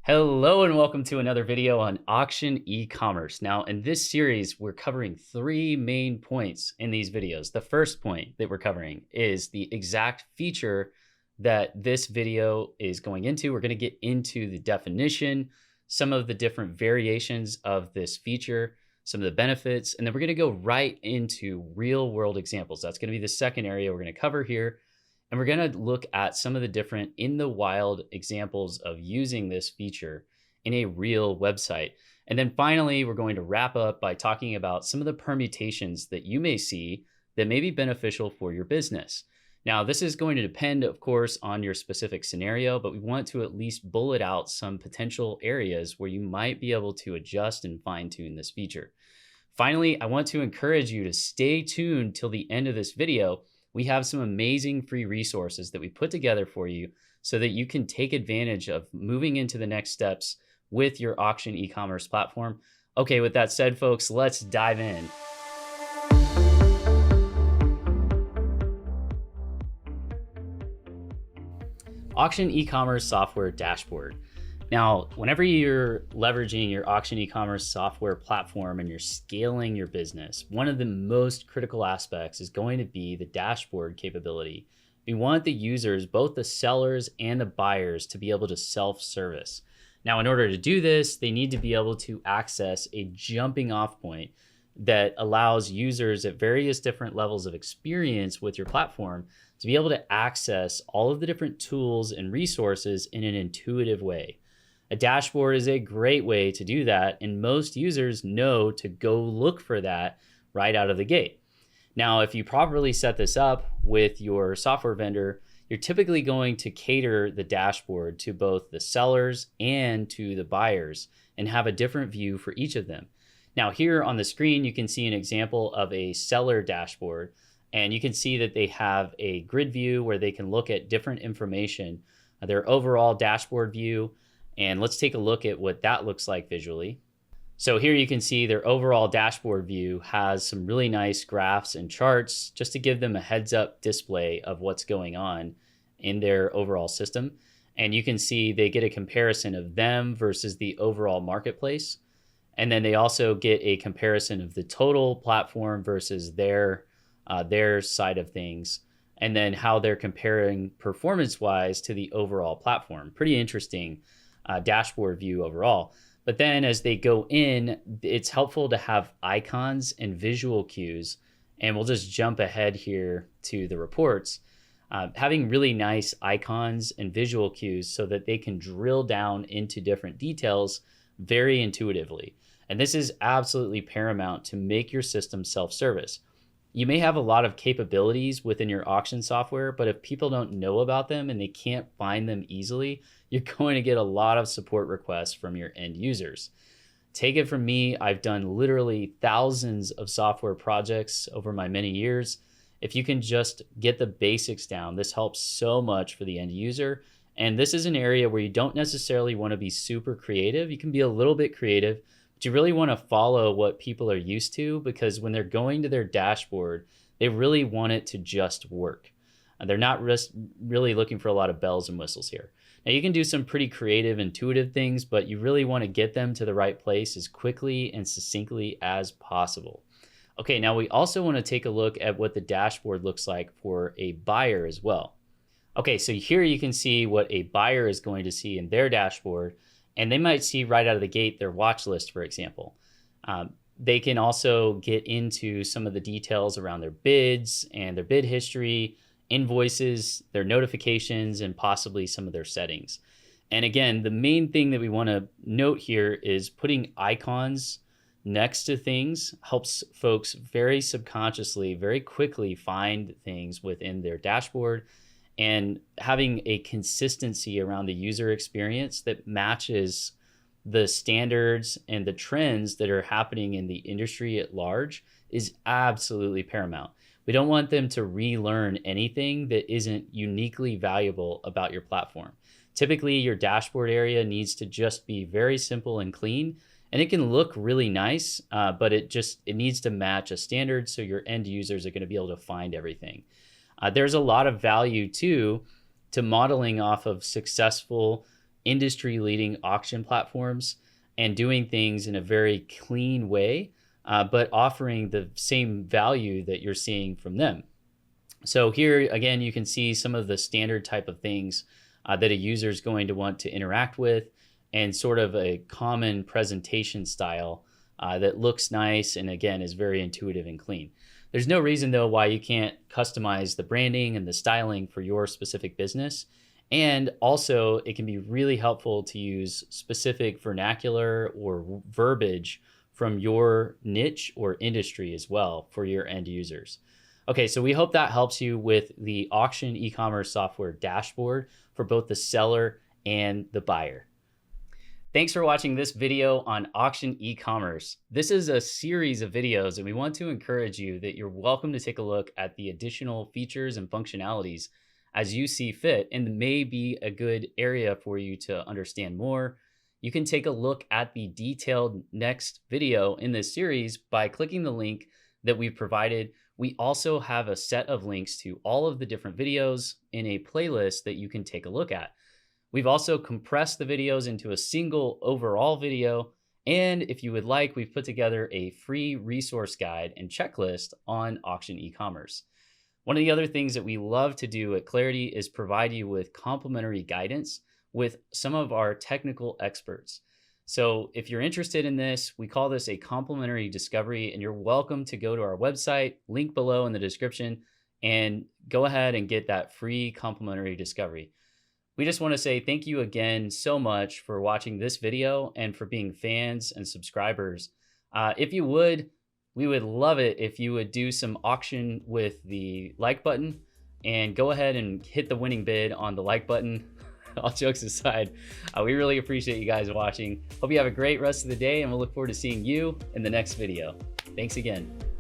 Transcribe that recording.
Hello and welcome to another video on auction e-commerce. Now, in this series, we're covering three main points in these videos. The first point that we're covering is the exact feature that this video is going into. We're going to get into the definition, some of the different variations of this feature, some of the benefits, and then we're going to go right into real world examples. That's going to be the second area we're going to cover here. And we're going to look at some of the different in the wild examples of using this feature in a real website. And then finally, we're going to wrap up by talking about some of the permutations that you may see that may be beneficial for your business. Now, this is going to depend, of course, on your specific scenario, but we want to at least bullet out some potential areas where you might be able to adjust and fine tune this feature. Finally, I want to encourage you to stay tuned till the end of this video. We have some amazing free resources that we put together for you so that you can take advantage of moving into the next steps with your auction e-commerce platform. Okay, with that said, folks, let's dive in. Auction e-commerce software dashboard. Now, whenever you're leveraging your auction e-commerce software platform and you're scaling your business, one of the most critical aspects is going to be the dashboard capability. We want the users, both the sellers and the buyers, to be able to self-service. Now, in order to do this, they need to be able to access a jumping off point that allows users at various different levels of experience with your platform to be able to access all of the different tools and resources in an intuitive way. A dashboard is a great way to do that, and most users know to go look for that right out of the gate. Now, if you properly set this up with your software vendor, you're typically going to cater the dashboard to both the sellers and to the buyers and have a different view for each of them. Now, here on the screen, you can see an example of a seller dashboard, and you can see that they have a grid view where they can look at different information, their overall dashboard view. And let's take a look at what that looks like visually. So here you can see their overall dashboard view has some really nice graphs and charts just to give them a heads up display of what's going on in their overall system. And you can see they get a comparison of them versus the overall marketplace. And then they also get a comparison of the total platform versus their side of things, and then how they're comparing performance-wise to the overall platform. Pretty interesting dashboard view overall. But then as they go in, it's helpful to have icons and visual cues. And we'll just jump ahead here to the reports. Having really nice icons and visual cues so that they can drill down into different details very intuitively. And this is absolutely paramount to make your system self-service. You may have a lot of capabilities within your auction software, but if people don't know about them and they can't find them easily, you're going to get a lot of support requests from your end users. Take it from me, I've done literally thousands of software projects over my many years. If you can just get the basics down, this helps so much for the end user. And this is an area where you don't necessarily want to be super creative. You can be a little bit creative, but you really want to follow what people are used to, because when they're going to their dashboard, they really want it to just work. They're not really looking for a lot of bells and whistles here. Now, you can do some pretty creative, intuitive things, but you really want to get them to the right place as quickly and succinctly as possible. Okay, now we also want to take a look at what the dashboard looks like for a buyer as well. Okay, so here you can see what a buyer is going to see in their dashboard, and they might see right out of the gate their watch list, for example. They can also get into some of the details around their bids and their bid history, invoices, their notifications, and possibly some of their settings. And again, the main thing that we want to note here is putting icons next to things helps folks very subconsciously, very quickly find things within their dashboard, and having a consistency around the user experience that matches the standards and the trends that are happening in the industry at large is absolutely paramount. We don't want them to relearn anything that isn't uniquely valuable about your platform. Typically, your dashboard area needs to just be very simple and clean, and it can look really nice, but it needs to match a standard so your end users are going to be able to find everything. There's a lot of value too to modeling off of successful industry leading auction platforms and doing things in a very clean way, but offering the same value that you're seeing from them. So here again, you can see some of the standard type of things that a user is going to want to interact with, and sort of a common presentation style that looks nice and again is very intuitive and clean. There's no reason though why you can't customize the branding and the styling for your specific business. And also it can be really helpful to use specific vernacular or verbiage from your niche or industry as well for your end users. Okay, so we hope that helps you with the auction e-commerce software dashboard for both the seller and the buyer. Thanks for watching this video on auction e-commerce. This is a series of videos, and we want to encourage you that you're welcome to take a look at the additional features and functionalities as you see fit, and may be a good area for you to understand more. You can take a look at the detailed next video in this series by clicking the link that we've provided. We also have a set of links to all of the different videos in a playlist that you can take a look at. We've also compressed the videos into a single overall video. And if you would like, we've put together a free resource guide and checklist on auction e-commerce. One of the other things that we love to do at Clarity is provide you with complimentary guidance with some of our technical experts. So if you're interested in this, we call this a complimentary discovery, and you're welcome to go to our website, link below in the description, and go ahead and get that free complimentary discovery. We just want to say thank you again so much for watching this video and for being fans and subscribers. If you would, we would love it if you would do some auction with the like button and go ahead and hit the winning bid on the like button. All jokes aside, we really appreciate you guys watching. Hope you have a great rest of the day, and we'll look forward to seeing you in the next video. Thanks again.